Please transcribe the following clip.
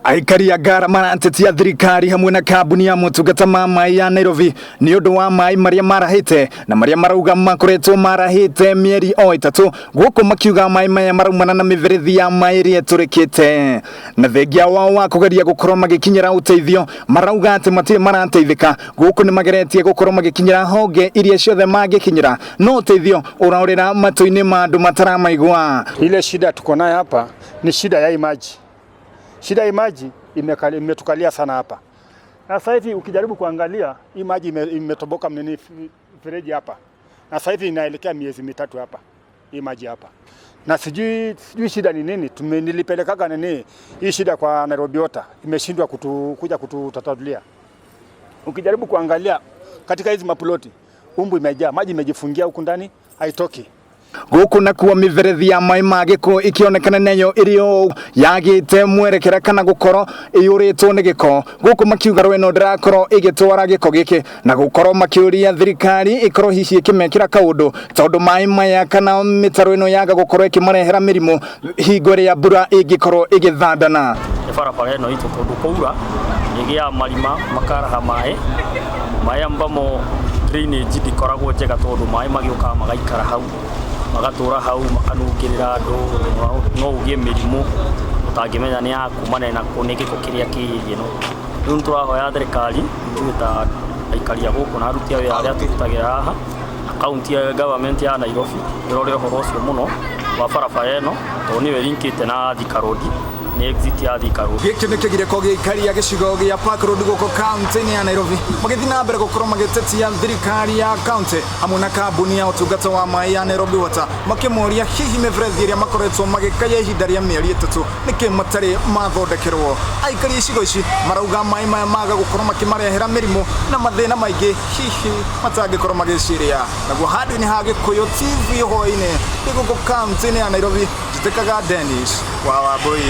Aikari a Garama marantetia thirikari hamwe na kambuni ya motungata ma mai ya Nairobi ni undu wa mai maria marahite na maria marauga makoretwo marahite mieri o itatu guku makiuga mai maya maraumana na miberethi ya mai ria turikite na thengia wao wa kugeria gukorwo magikinyira uteithio marauga ati matire maranteithika guku ni mageretie gukorwo magikinyira honge iria ciothe magikinyira no uteithio uraurira matu-ini ma andu mataramaigwa. Ile shida tuko nayo hapa ni shida ya maji. Shida ya maji imetukalia sana hapa. Na sasa hivi ukijaribu kuangalia hii maji imetoboka mfereji hapa. Na sasa hivi inaelekea miezi mitatu hapa. Hii maji hapa. Na sijui shida ni nini? Nilipelekaga nini hii shida kwa Nairobi Water. Imeshindwa kuja kututatulia. Ukijaribu kuangalia katika hizi maploti umbu imejaa, maji imejifungia huku ndani haitoki. Guku na kuwa miberethi ya mai magiko ikionekana nayo irio yagite mwerekera kana gukoro iyuritwo ni giko guku makiuga rweno ndirakorwo igitwara giko giki na gukorwo makiuria thirikari ikorwo hici ikimekira kaundu tondu mai maya kana mitaro ino yaga gukorwo ikimarehera mirimu hingo ria mbura ingikorwo igithandana. Barabara ino itu kundu kuura igia marima makaraha mai ambamo drainage dikoragwo njega tondu mai magioka magaikara hau magatura hau makanungirira andu no ugie mirimu utangimenya ni akumana na kunigiko kiria kirie no riu turahoya thirikari tuta aikaria guku na aruti awira aria tututagira haha county government ya Nairobi irore horo ucio muno wa barabara ino to niwe linkite na Thika Road ni exit ya Thika Road. Giki ni kigireko giikaria gicigo gia Park Road guko county ya Nairobi magithi na mbere gukorwo magitetia thirikari ya county hamwe na kambuni ya utungata wa mai ya Nairobi Water makimuria hihi miberethi iria makoretwo magikaya ihinda ria mieri itatu niki matari mathondekerwo. Aikari icigo ici marauga mai maya maga gukorwo makimarehera mirimu na mathina maingi hihi matangikorwo magiciria. Naguo handũ-inĩ ha Gĩkũyũ TV hwaĩ-inĩ guko county ya Nairobi njitĩkaga Dennis wa Wambui.